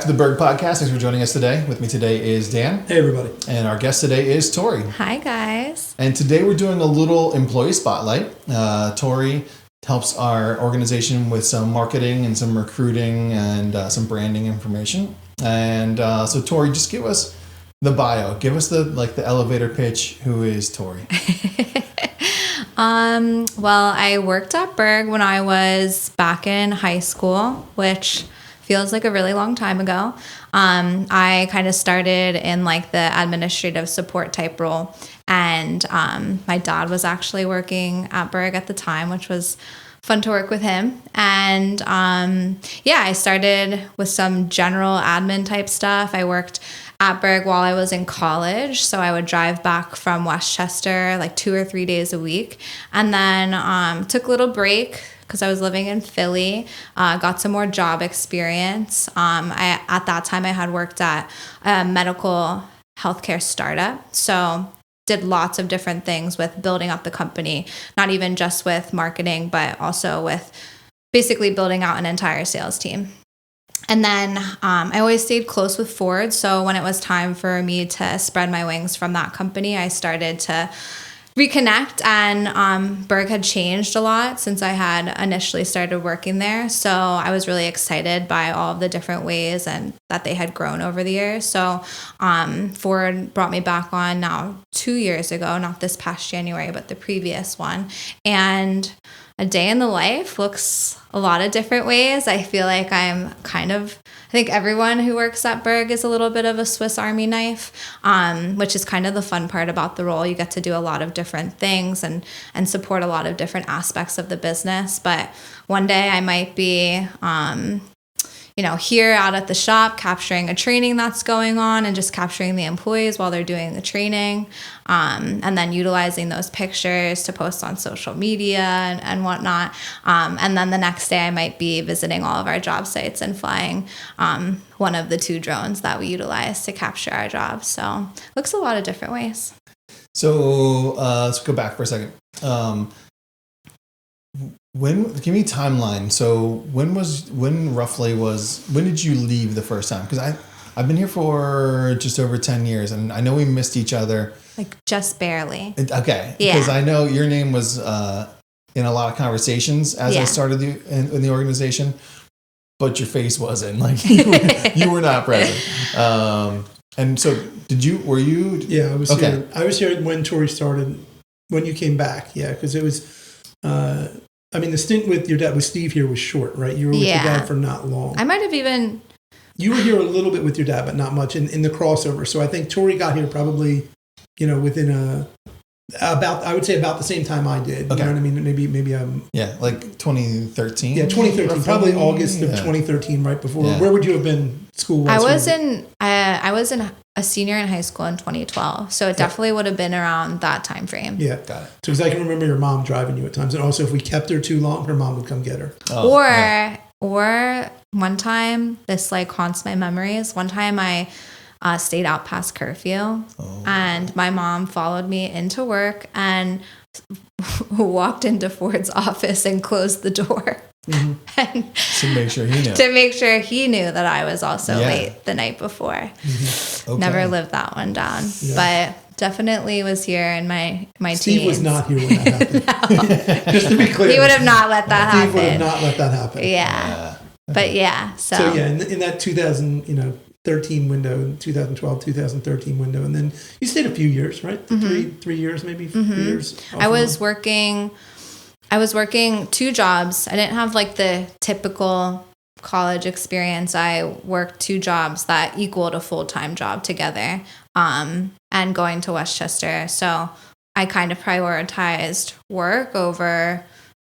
to the Berg podcast. Thanks for joining us today. With me today is Dan. Hey, everybody. And our guest today is Tori. Hi, guys. And today we're doing a little employee spotlight. Tori helps our organization with some marketing and some recruiting and some branding information. And so Tori, just give us the bio. Give us the elevator pitch. Who is Tori? Well, I worked at Berg when I was back in high school, which feels like a really long time ago. I kind of started in like the administrative support type role, and my dad was actually working at Berg at the time, which was fun to work with him. And I started with some general admin type stuff. I worked at Berg while I was in college, so I would drive back from Westchester like 2 or 3 days a week, and then took a little break because I was living in Philly, got some more job experience. At that time I had worked at a medical healthcare startup, so did lots of different things with building up the company, not even just with marketing, but also with basically building out an entire sales team. And then I always stayed close with Ford. So when it was time for me to spread my wings from that company, I started to reconnect. And Berg had changed a lot since I had initially started working there. So I was really excited by all of the different ways and that they had grown over the years. So Ford brought me back on now 2 years ago, not this past January, but the previous one. And a day in the life looks a lot of different ways. I feel like I think everyone who works at Berg is a little bit of a Swiss Army knife, which is kind of the fun part about the role. You get to do a lot of different things and support a lot of different aspects of the business. But one day I might be here out at the shop capturing a training that's going on and just capturing the employees while they're doing the training, and then utilizing those pictures to post on social media and whatnot. And then the next day I might be visiting all of our job sites and flying one of the 2 drones that we utilize to capture our jobs. So it looks a lot of different ways. So let's go back for a second. Give me a timeline. So when did you leave the first time? Because I've been here for just over 10 years, and I know we missed each other. Like just barely. Okay. Yeah. Because I know your name was in a lot of conversations as I started in the organization, but your face wasn't. Like you were not present. And so were you? Yeah, I was okay. here. I was here when Tori started, when you came back. Yeah, because it was... the stint with your dad with Steve here was short, right? You were with your dad for not long. I might have even... You were here a little bit with your dad, but not much in the crossover. So I think Tori got here probably, within I would say about the same time I did. Okay. You know what I mean? Maybe like 2013. Yeah, 2013, probably August of 2013, right before. Yeah. Where would you have been school-wise? I was in a senior in high school in 2012, so it definitely would have been around that time frame. Yeah, got it. So because I can remember your mom driving you at times, and also if we kept her too long, her mom would come get her. Or one time, this like haunts my memories. One time I stayed out past curfew, and my mom followed me into work and walked into Ford's office and closed the door. Mm-hmm. And to make sure he knew that I was also late the night before. Mm-hmm. Okay. Never lived that one down, but definitely was here in my Steve teens. was not here when that happened. No. Just to be clear, he would have not let that happen. Steve would have not let that happen. Yeah. But so in that 2013 window, 2012, 2013 window, and then you stayed a few years, right? Mm-hmm. 3 years, maybe 3 mm-hmm. years. I was working 2 jobs. I didn't have like the typical college experience. I worked 2 jobs that equaled a full-time job together, and going to Westchester. So I kind of prioritized work over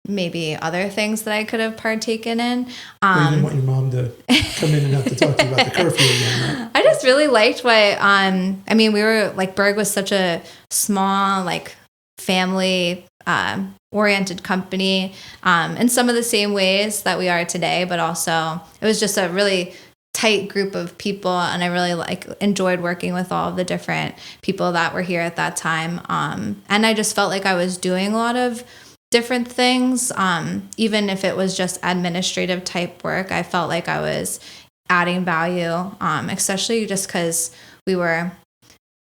maybe other things that I could have partaken in. You didn't want your mom to come in and have to talk to you about the curfew again, right? I just really liked we were like, Berg was such a small, like family oriented company, in some of the same ways that we are today, but also it was just a really tight group of people, and I really enjoyed working with all of the different people that were here at that time. And I just felt like I was doing a lot of different things, even if it was just administrative type work. I felt like I was adding value, especially just because we were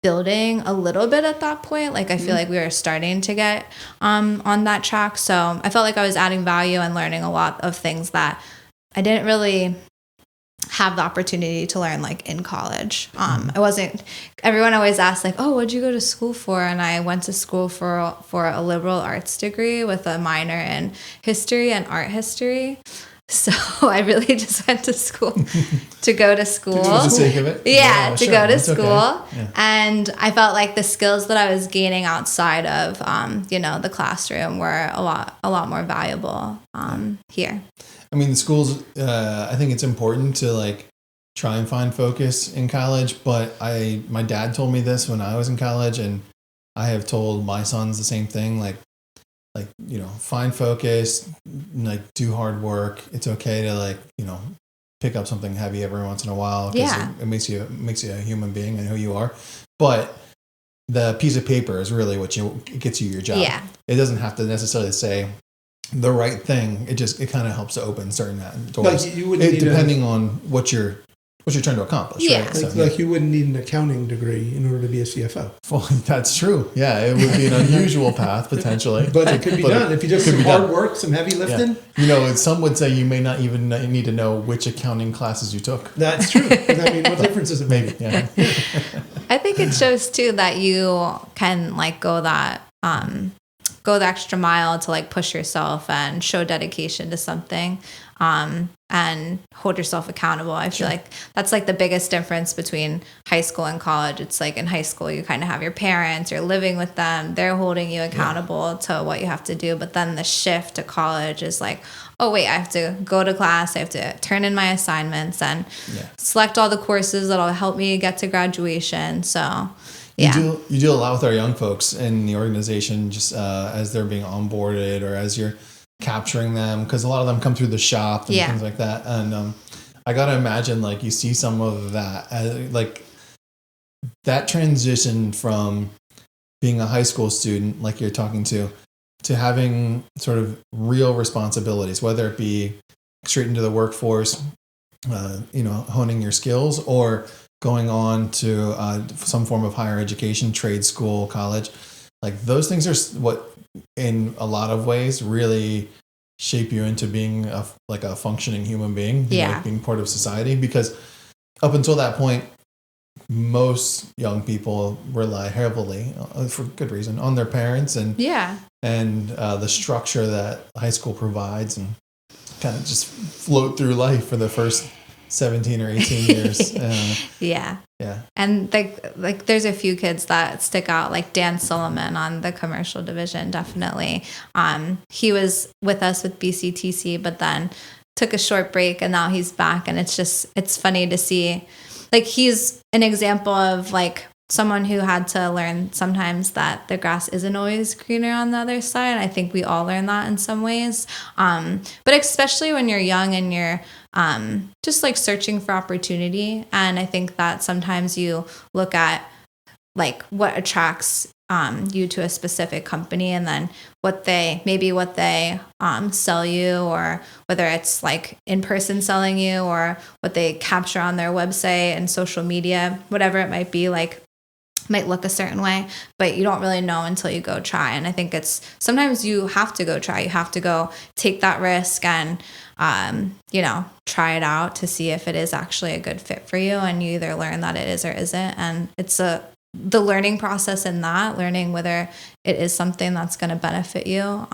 building a little bit at that point. Like I feel like we were starting to get on that track. So I felt like I was adding value and learning a lot of things that I didn't really have the opportunity to learn like in college. I wasn't, everyone always asks like, oh, what'd you go to school for? And I went to school for a liberal arts degree with a minor in history and art history. So I really just went to school to go to school. For the sake of it? Yeah, to sure. go to That's school. Okay. Yeah. And I felt like the skills that I was gaining outside of, the classroom were a lot more valuable here. I mean, the schools, I think it's important to like try and find focus in college, but my dad told me this when I was in college, and I have told my sons the same thing, like, find focus, like do hard work. It's okay to like, pick up something heavy every once in a while because it makes you a human being and who you are. But the piece of paper is really what gets you your job. Yeah. It doesn't have to necessarily say the right thing. It kind of helps to open certain doors. Like you wouldn't need depending on what you're trying to accomplish. Yeah. Right? Like you wouldn't need an accounting degree in order to be a CFO. Well, that's true. Yeah, it would be an unusual path potentially, But it could be done if you just some hard work, some heavy lifting. Yeah. Some would say you may not even need to know which accounting classes you took. That's true. I mean, what difference does it make? Maybe. Yeah. I think it shows too that you can like go the extra mile to like push yourself and show dedication to something. And hold yourself accountable. I feel like that's like the biggest difference between high school and college. It's like in high school, you kind of have your parents, you're living with them, they're holding you accountable to what you have to do. But then the shift to college is like, oh wait, I have to go to class, I have to turn in my assignments and select all the courses that'll help me get to graduation. So You do a lot with our young folks in the organization, just as they're being onboarded or as you're capturing them, because a lot of them come through the shop and things like that. And I gotta imagine like you see some of that, like that transition from being a high school student, like you're talking to having sort of real responsibilities, whether it be straight into the workforce, honing your skills, or going on to some form of higher education, trade school, college. Like those things are what in a lot of ways really shape you into being a functioning human being, being part of society, because up until that point, most young people rely heavily, for good reason, on their parents and the structure that high school provides, and kind of just float through life for the first 17 or 18 years. Yeah. And like there's a few kids that stick out, like Dan Solomon on the commercial division, definitely. He was with us with BCTC, but then took a short break and now he's back. And it's funny to see, like, he's an example of like someone who had to learn sometimes that the grass isn't always greener on the other side. I think we all learn that in some ways. But especially when you're young and you're just like searching for opportunity. And I think that sometimes you look at like what attracts you to a specific company, and then what they sell you, or whether it's like in person selling you or what they capture on their website and social media, whatever it might be, like might look a certain way, but you don't really know until you go try. And I think it's sometimes you have to go try. You have to go take that risk and try it out to see if it is actually a good fit for you. And you either learn that it is or isn't. And it's the learning process in that, learning whether it is something that's going to benefit you,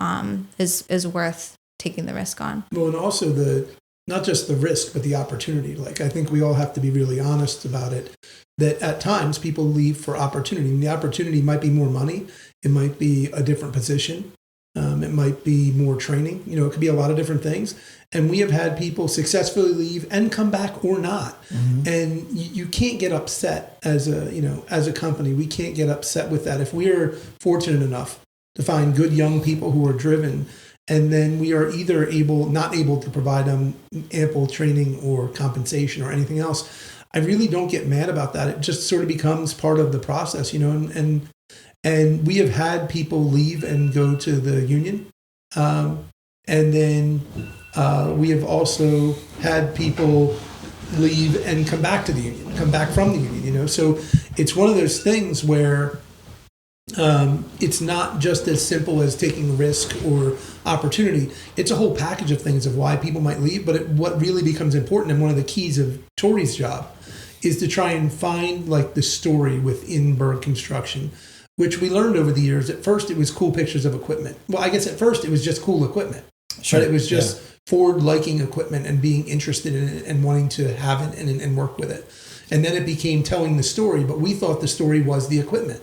is worth taking the risk on. Well, and also not just the risk, but the opportunity. Like, I think we all have to be really honest about it, that at times people leave for opportunity. And the opportunity might be more money. It might be a different position. It might be more training. It could be a lot of different things. And we have had people successfully leave and come back or not. Mm-hmm. And you can't get upset as a company. We can't get upset with that. If we are fortunate enough to find good young people who are driven, and then we are either not able to provide them ample training or compensation or anything else, I really don't get mad about that. It just sort of becomes part of the process, and we have had people leave and go to the union. And then we have also had people leave and come back to the union, come back from the union. So it's one of those things where it's not just as simple as taking risk or opportunity. It's a whole package of things of why people might leave. But what really becomes important, and one of the keys of Tori's job, is to try and find like the story within Berg construction, which we learned over the years. At first, it was cool pictures of equipment. Well, I guess at first it was just cool equipment. Sure. But it was just Ford liking equipment and being interested in it and wanting to have it and work with it. And then it became telling the story, but we thought the story was the equipment.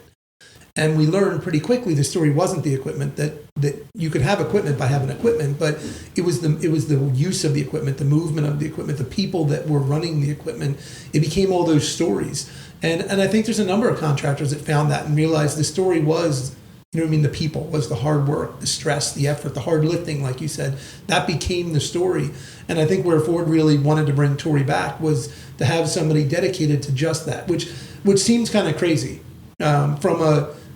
And we learned pretty quickly the story wasn't the equipment, that you could have equipment by having equipment, but it was the use of the equipment, the movement of the equipment, the people that were running the equipment. It became all those stories. And I think there's a number of contractors that found that and realized the story was, the people, was the hard work, the stress, the effort, the hard lifting, like you said. That became the story. And I think where Ford really wanted to bring Tori back was to have somebody dedicated to just that, which seems kind of crazy.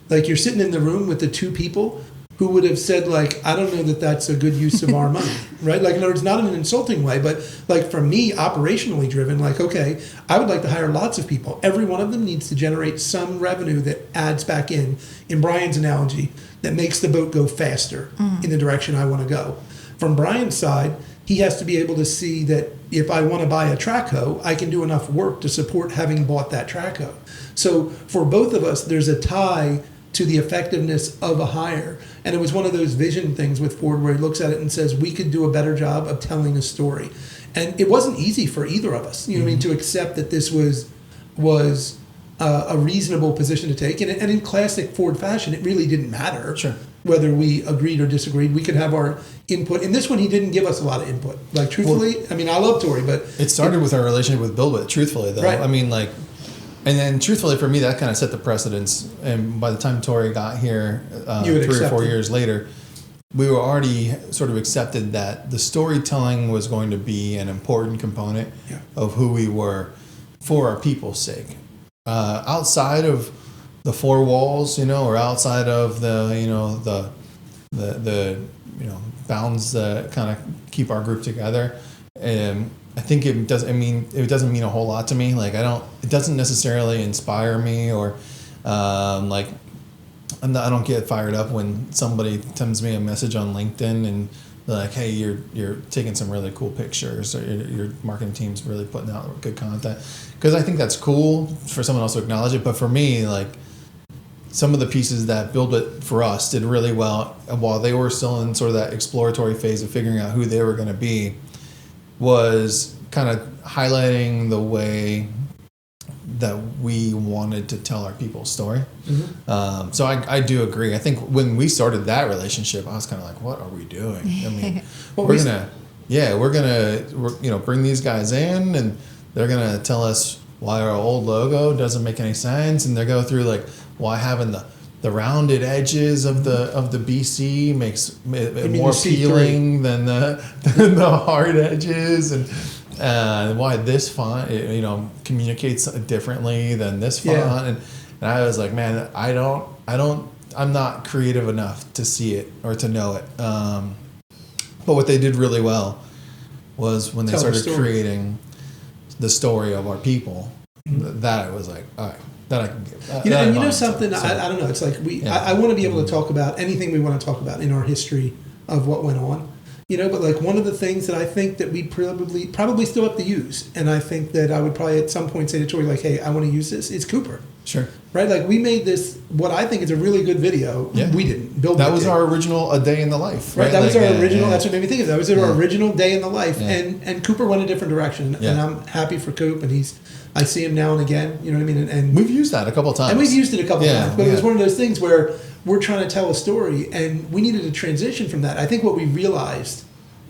Like you're sitting in the room with the two people who would have said, like, I don't know that that's a good use of our money, right? Like, in other words, not in an insulting way, but like for me, operationally driven, like, okay, I would like to hire lots of people. Every one of them needs to generate some revenue that adds back in Brian's analogy, that makes the boat go faster in the direction I want to go. From Brian's side, he has to be able to see that if I want to buy a track hoe, I can do enough work to support having bought that track hoe. So for both of us, there's a tie to the effectiveness of a hire. And it was one of those vision things with Ford where he looks at it and says, we could do a better job of telling a story. And it wasn't easy for either of us, to accept that this was a reasonable position to take. And in classic Ford fashion, it really didn't matter whether we agreed or disagreed. We could have our input. In this one, he didn't give us a lot of input. Like, truthfully, I love Tori, but... It started with our relationship with BuildWith, truthfully, though. Right. And then, truthfully, for me, that kind of set the precedence. And by the time Tori got here, 3 or 4 years later, we were already sort of accepted that the storytelling was going to be an important component of who we were for our people's sake. Outside of the four walls, or outside of the bounds that kind of keep our group together. I think it doesn't mean a whole lot to me. Like, it doesn't necessarily inspire me, or I don't get fired up when somebody sends me a message on LinkedIn and they're like, hey, you're taking some really cool pictures, or your marketing team's really putting out good content. Because I think that's cool for someone else to acknowledge it. But for me, like, some of the pieces that BuildWith for us did really well while they were still in sort of that exploratory phase of figuring out who they were going to be, was kind of highlighting the way that we wanted to tell our people's story. Mm-hmm. So I do agree. I think when we started that relationship, I was kind of like, what are we doing? I mean, we're gonna bring these guys in, and they're gonna tell us why our old logo doesn't make any sense, and they go through like why having the rounded edges of the BC makes it more appealing than the hard edges, and why this font communicates differently than this font, and I was like, man, I'm not creative enough to see it or to know it. But what they did really well was when they started creating the story of our people. That I was like, all right. That I can give. Something, so, I don't know. It's like I want to be able to talk about anything we want to talk about in our history of what went on. But like one of the things that I think that we probably still have to use, and I think that I would probably at some point say to Tori, like, hey, I want to use this. It's Cooper. Sure. Right? Like, we made this, what I think is a really good video. Yeah. We didn't. That was our original A Day in the Life. Right? That was our original, that's what made me think of that. That was our original Day in the Life. Yeah. And Cooper went a different direction. Yeah. And I'm happy for Coop, and I see him now and again, you know what I mean? And we've used that a couple of times. And we've used it a couple of times. But it was one of those things where we're trying to tell a story, and we needed to transition from that. I think what we realized,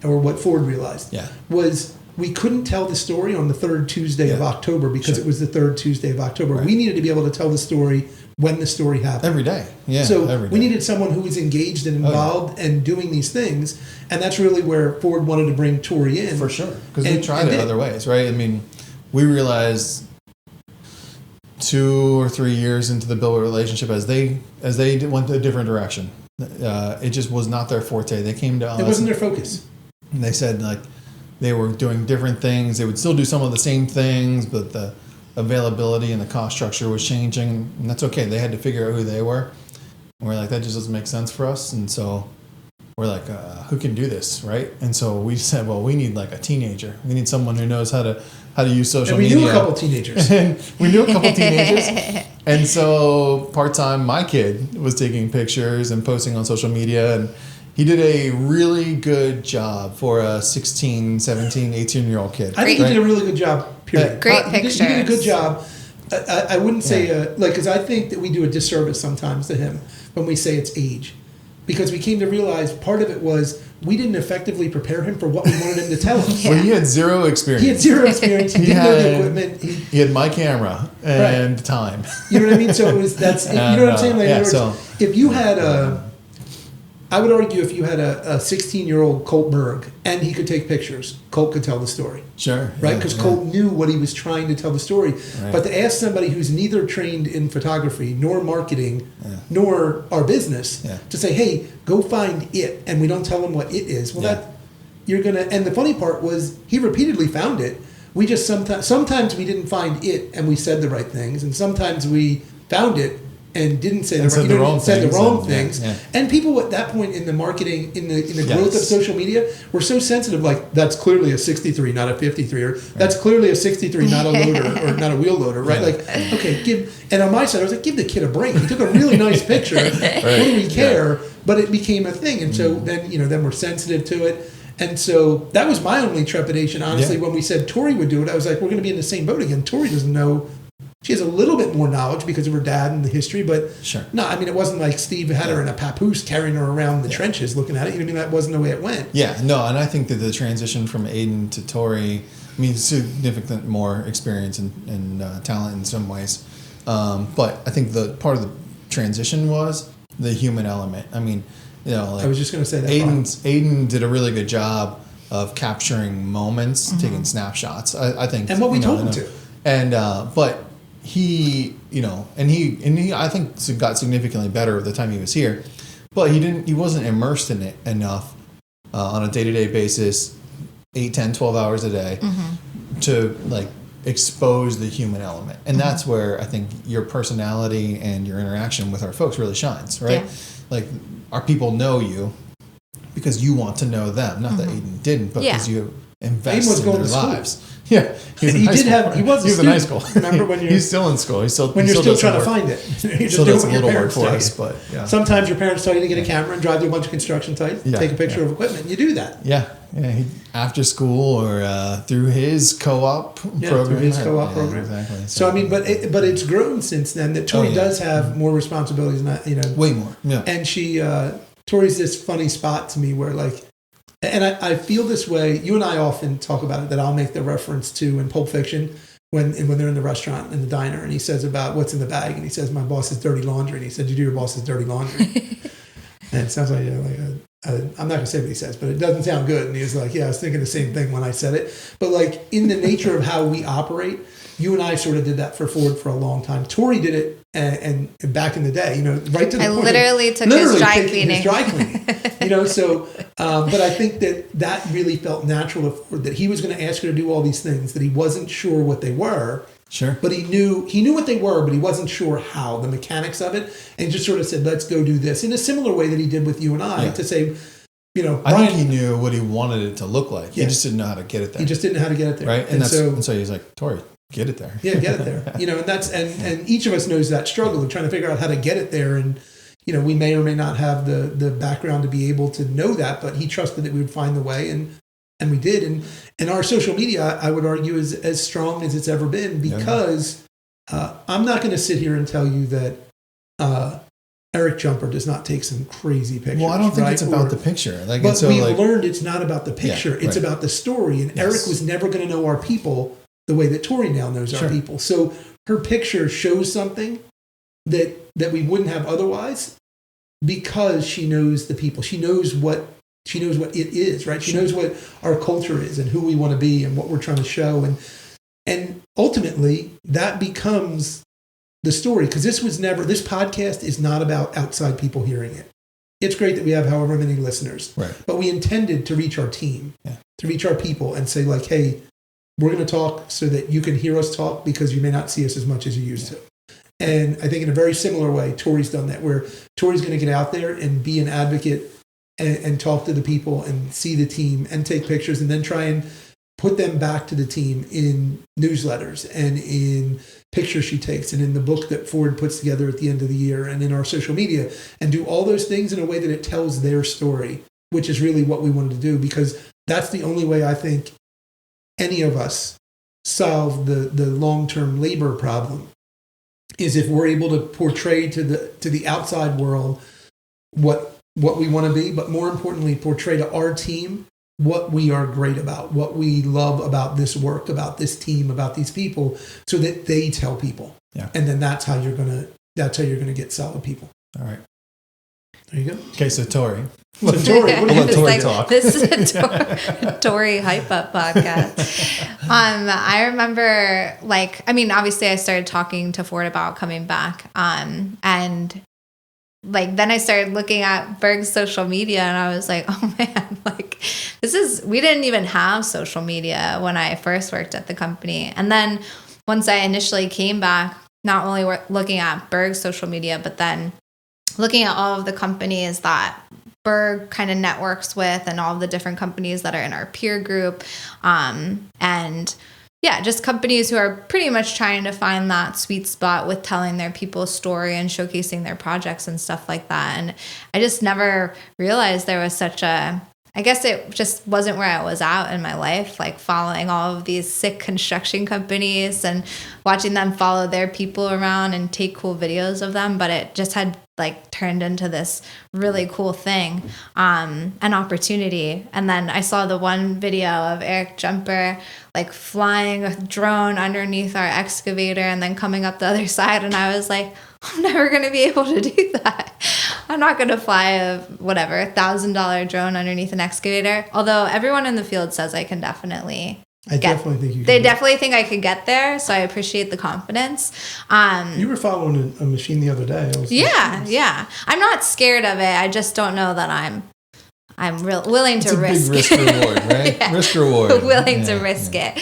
or what Ford realized, was we couldn't tell the story on the third Tuesday of October because it was the third Tuesday of October. Right. We needed to be able to tell the story when the story happened. Every day. Yeah. So we needed someone who was engaged and involved and doing these things. And that's really where Ford wanted to bring Tori in. For sure. Because we tried it other ways, right? I mean, we realized 2 or 3 years into the BuildWith relationship as they went a different direction. It just was not their forte. They came to us. It wasn't their focus. And they said, like, they were doing different things. They would still do some of the same things, but the availability and the cost structure was changing, and that's okay. They had to figure out who they were. And we're like, that just doesn't make sense for us. And so we're like, who can do this, right? And so we said, well, we need like a teenager. We need someone who knows how to use social media. And we knew a couple teenagers. And so part-time, my kid was taking pictures and posting on social media, and he did a really good job for a 16, 17, 18-year-old kid. I think he did a really good job, period. Great pictures. He did a good job. I wouldn't say, because I think that we do a disservice sometimes to him when we say it's age. Because we came to realize part of it was we didn't effectively prepare him for what we wanted him to tell us. Well, he had zero experience. He didn't know the equipment. He had my camera and time. You know what I mean? So it was, you know what I'm saying? Like, in other words, if you had I would argue if you had a 16-year-old Colt Berg and he could take pictures, Colt could tell the story. Sure. Right? Because Colt knew what he was trying to tell the story. Right. But to ask somebody who's neither trained in photography nor marketing nor our business to say, hey, go find it, and we don't tell them what it is. Well, that you're going to, and the funny part was he repeatedly found it. We just sometimes we didn't find it and we said the right things, and sometimes we found it and didn't say the wrong things. And people at that point in the marketing, in the growth of social media, were so sensitive. Like, that's clearly a 63, not a 53, or that's clearly a 63, not a loader, or not a wheel loader, right? Like, okay, and on my side, I was like, give the kid a break. He took a really nice picture. What do we care? But it became a thing, and so then we're sensitive to it. And so that was my only trepidation, honestly, when we said Tori would do it. I was like, we're going to be in the same boat again. Tori doesn't know. She has a little bit more knowledge because of her dad and the history, but no, I mean, it wasn't like Steve had her in a papoose carrying her around the trenches looking at it. You know what I mean? That wasn't the way it went. Yeah, no, and I think that the transition from Aiden to Tori, I mean, significant more experience and talent in some ways. But I think the part of the transition was the human element. I mean, like, I was just going to say that. Aiden did a really good job of capturing moments, taking snapshots. I think, and what we told him to. And but he, and he, I think got significantly better the time he was here, but he wasn't immersed in it enough on a day-to-day basis, 8, 10, 12 hours a day to like expose the human element. And that's where I think your personality and your interaction with our folks really shines, right? Yeah. Like, our people know you because you want to know them. Not that Aiden didn't, but because you invest in their lives. Yeah, he was in high school. Remember when he's still in school? You're still trying to find it. He still does a little work for us, but sometimes your parents tell you to get a camera and drive to a bunch of construction sites, take a picture of equipment. You do that. Yeah. He, after school or through his co-op program. Through his co-op program. Exactly. So I mean, but it's grown since then. That Tori does have more responsibilities, way more. Yeah. And she Tori's this funny spot to me where like. And I feel this way. You and I often talk about it. That I'll make the reference to in Pulp Fiction when they're in the restaurant in the diner, and he says about what's in the bag, and he says my boss's dirty laundry, and he said you do your boss's dirty laundry, and it sounds like I'm not gonna say what he says, but it doesn't sound good. And he was like, yeah, I was thinking the same thing when I said it. But like in the nature of how we operate, you and I sort of did that for Ford for a long time. Tori did it, and back in the day, right to the point. Literally took his dry cleaning. So, but I think that really felt natural that he was going to ask her to do all these things that he wasn't sure what they were. Sure. But he knew what they were, but he wasn't sure how, the mechanics of it, and just sort of said, let's go do this in a similar way that he did with you and I to say, I think he knew what he wanted it to look like. He just didn't know how to get it there. He just didn't know how to get it there. Right. And so he's like, Tori, get it there. Yeah, get it there. And that's and each of us knows that struggle of trying to figure out how to get it there. And we may or may not have the background to be able to know that, but he trusted that we would find the way, and we did. And our social media, I would argue, is as strong as it's ever been because I'm not going to sit here and tell you that Eric Jumper does not take some crazy pictures. Well, I don't think it's about the picture. But we've learned it's not about the picture. It's about the story. And Eric was never going to know our people the way that Tori now knows our people. So her picture shows something that we wouldn't have otherwise because she knows the people. She knows what it is, right? She knows what our culture is and who we want to be and what we're trying to show. And ultimately that becomes the story, because this podcast is not about outside people hearing it. it's great that we have however many listeners. Right. But we intended to reach our team, to reach our people and say like, hey, we're going to talk so that you can hear us talk because you may not see us as much as you used to. And I think in a very similar way, Tori's done that, where Tori's going to get out there and be an advocate and talk to the people and see the team and take pictures and then try and put them back to the team in newsletters and in pictures she takes and in the book that Ford puts together at the end of the year and in our social media, and do all those things in a way that it tells their story, which is really what we wanted to do, because that's the only way I think any of us solve the long-term labor problem, is if we're able to portray to the outside world what we want to be, but more importantly, portray to our team what we are great about, what we love about this work, about this team, about these people, so that they tell people. Yeah. And then that's how you're gonna get solid people. All right. There you go. Okay, so Tori. So Tori, what do you I'll let think? Tori talk. This is a Tori hype up podcast. I remember, obviously I started talking to Ford about coming back. And then I started looking at Berg's social media and I was like, oh man, we didn't even have social media when I first worked at the company. And then once I initially came back, not only looking at Berg's social media, but then looking at all of the companies that Berg kind of networks with and all of the different companies that are in our peer group. Just companies who are pretty much trying to find that sweet spot with telling their people's story and showcasing their projects and stuff like that. And I just never realized there was I guess it just wasn't where I was at in my life, like following all of these sick construction companies and watching them follow their people around and take cool videos of them. But it just had turned into this really cool thing, an opportunity. And then I saw the one video of Eric Jumper flying a drone underneath our excavator and then coming up the other side. And I was like, I'm never going to be able to do that. I'm not going to fly a $1,000 drone underneath an excavator. Although everyone in the field says I can definitely. Definitely think you can. They definitely think I could get there, so I appreciate the confidence. You were following a machine the other day. Yeah. I'm not scared of it. I just don't know that I'm willing to risk big risk reward, right? Yeah. Risk reward. Willing to risk it.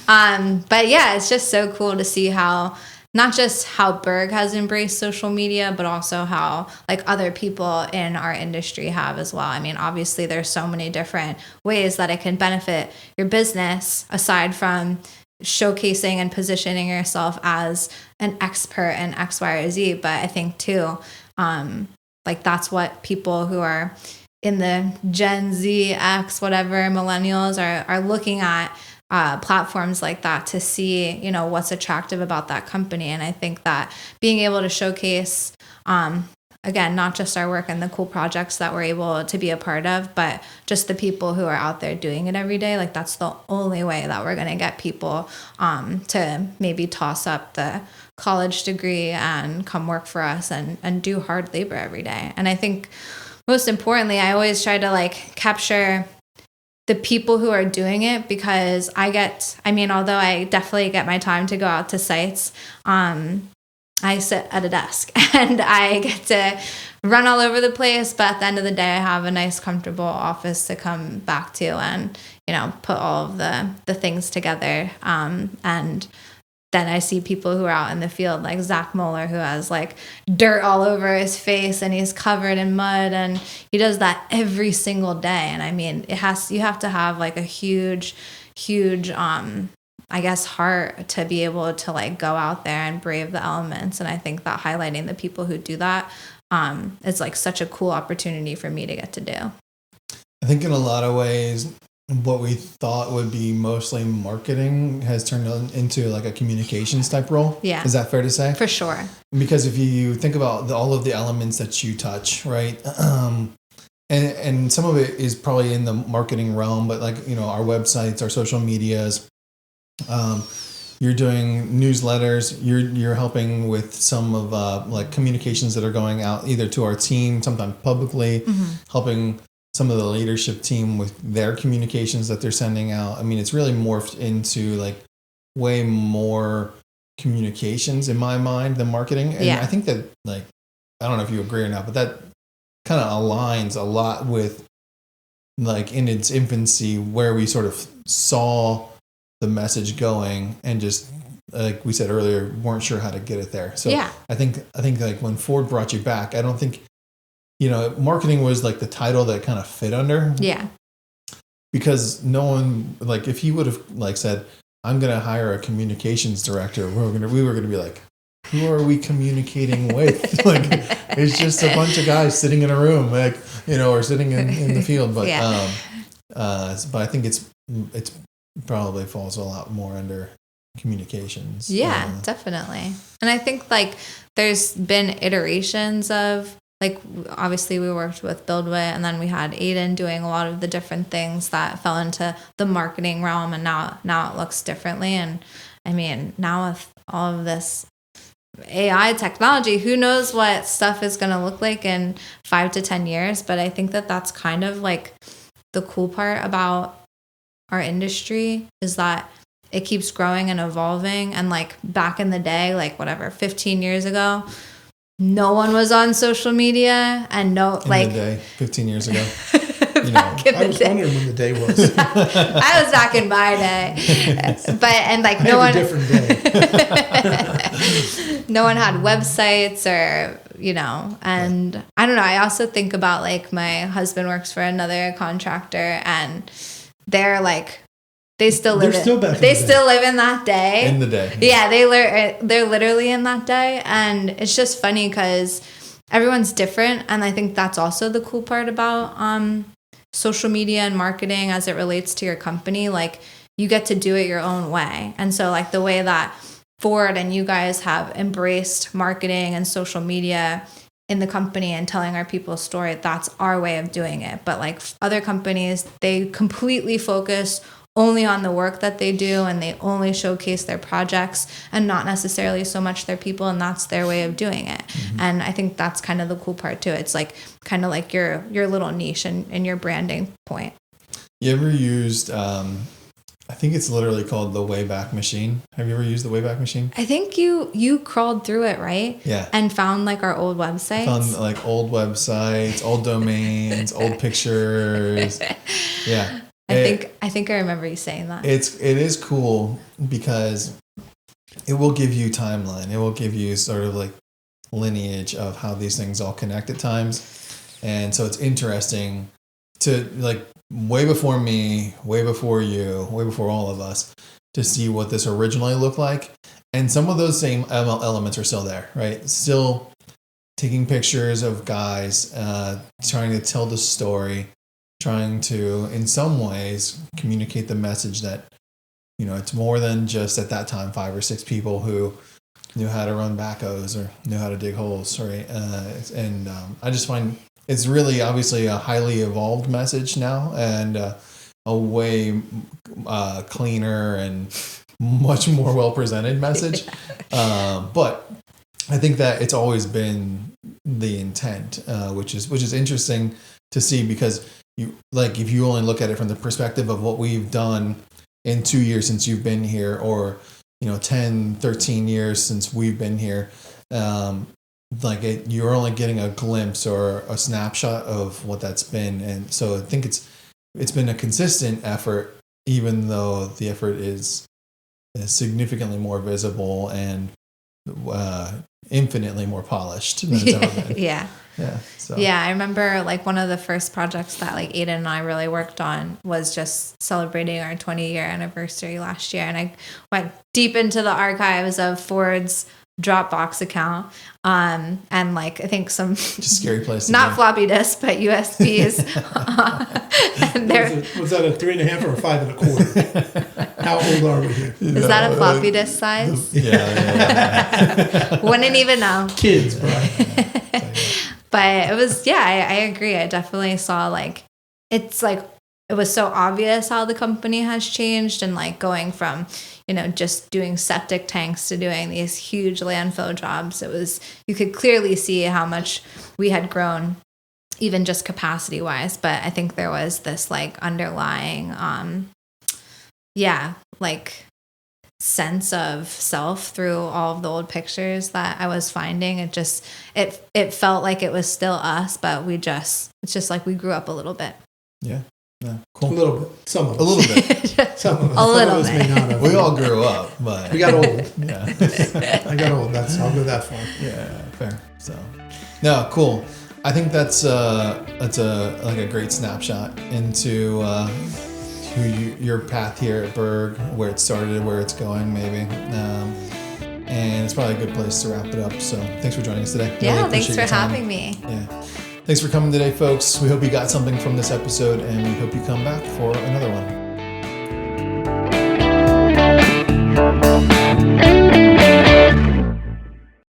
But yeah, it's just so cool to see how not just how Berg has embraced social media, but also how other people in our industry have as well. I mean, obviously there's so many different ways that it can benefit your business aside from showcasing and positioning yourself as an expert in X, Y, or Z. But I think too, that's what people who are in the Gen Z, X, whatever, millennials are looking at platforms like that to see, what's attractive about that company. And I think that being able to showcase, again, not just our work and the cool projects that we're able to be a part of, but just the people who are out there doing it every day. That's the only way that we're going to get people to maybe toss up the college degree and come work for us and do hard labor every day. And I think most importantly, I always try to capture the people who are doing it, because although I definitely get my time to go out to sites, I sit at a desk and I get to run all over the place. But at the end of the day, I have a nice, comfortable office to come back to and, put all of the things together. And then I see people who are out in the field, like Zach Moeller, who has dirt all over his face and he's covered in mud, and he does that every single day. And I mean, you have to have a huge, heart to be able to go out there and brave the elements. And I think that highlighting the people who do that is such a cool opportunity for me to get to do. I think in a lot of ways, what we thought would be mostly marketing has turned into a communications type role. Yeah. Is that fair to say? For sure. Because if you think about all of the elements that you touch, right? And some of it is probably in the marketing realm, but our websites, our social medias, you're doing newsletters, you're helping with some of communications that are going out either to our team, sometimes publicly, helping some of the leadership team with their communications that they're sending out. I mean, it's really morphed into way more communications in my mind than marketing. And I think that I don't know if you agree or not, but kind of aligns a lot with like in its infancy where we sort of saw the message going and just like we said earlier weren't sure how to get it there. So Yeah. I think like when Ford brought you back, I don't think marketing was like the title that kind of fit under. Yeah. Because no one like if he would have like said, I'm gonna hire a communications director, we were gonna be like, who are we communicating with? Like it's just a bunch of guys sitting in a room, like or sitting in the field. But Yeah. but I think it's probably falls a lot more under communications. Yeah, definitely. And I think like there's been iterations of like obviously we worked with BuildWit, and then we had Aiden doing a lot of the different things that fell into the marketing realm, and now it looks differently. And I mean, now with all of this AI technology, who knows what stuff is going to look like in 5 to 10 years. But I think that that's kind of like the cool part about our industry is that it keeps growing and evolving. And like back in the day, like whatever, 15 years ago, no one was on social media, and In the day, 15 years ago. I was wondering when the day was. I was back in my day, and like no one, different day. no one had websites or and I don't know. I also think about like my husband works for another contractor, and they're like they still live. They're still back. They still live in that day. In the day. Yeah, they're literally in that day, and it's just funny because everyone's different, and I think that's also the cool part about social media and marketing as it relates to your company. Like you get to do it your own way, and so like the way that Ford and you guys have embraced marketing and social media in the company and telling our people's story, that's our way of doing it. But like other companies, they completely focus only on the work that they do, and they only showcase their projects and not necessarily so much their people, and that's their way of doing it. Mm-hmm. And I think that's kind of the cool part too. It's like kind of like your little niche and your branding point. You ever used I think it's literally called the Wayback Machine. Have you ever used the Wayback Machine? I think you crawled through it, right? Yeah. And found like our old websites. Found like old websites, old domains, old pictures. Yeah. I think I remember you saying that. It is cool because it will give you timeline. It will give you sort of like lineage of how these things all connect at times. And so it's interesting to like way before me, way before you, way before all of us to see what this originally looked like. And some of those same elements are still there, right? Still taking pictures of guys, trying to tell the story, trying to, in some ways, communicate the message that, it's more than just at that time 5 or 6 people who knew how to run backhoes or knew how to dig holes, right? And I just find it's really obviously a highly evolved message now, and a way cleaner and much more well presented message. But I think that it's always been the intent, which is interesting to see, because if you only look at it from the perspective of what we've done in 2 years since you've been here, or 10, 13 years since we've been here, you're only getting a glimpse or a snapshot of what that's been. And so I think it's been a consistent effort, even though the effort is significantly more visible and infinitely more polished than it's ever been. Yeah. Yeah. So. Yeah, I remember like one of the first projects that like Aiden and I really worked on was just celebrating our 20-year anniversary last year. And I went deep into the archives of Ford's Dropbox account. And like, I think some just scary place. Not floppy disks, but USBs. And was that a 3.5 or a 5 1/4? How old are we here? Is that a floppy disk size? Yeah. Wouldn't even know. Kids, bro. But it was, I agree. I definitely saw it's like, it was so obvious how the company has changed, and like going from, just doing septic tanks to doing these huge landfill jobs. You could clearly see how much we had grown, even just capacity wise. But I think there was this like underlying, sense of self through all of the old pictures that I was finding. It felt like it was still us, but it's just like we grew up a little bit. Yeah. Yeah. A Cool. little bit. Some of us. A little bit. Some of us. A little Some of us may bit. not have. We all grew up, but We got old. yeah. I got old. I'll go that far. Yeah, fair. So, no, cool. I think that's a great snapshot into your path here at Berg, where it started, where it's going, maybe. And it's probably a good place to wrap it up. So, thanks for joining us today. Yeah, Really thanks appreciate for your time. having me. Yeah. Thanks for coming today, folks. We hope you got something from this episode, and we hope you come back for another one.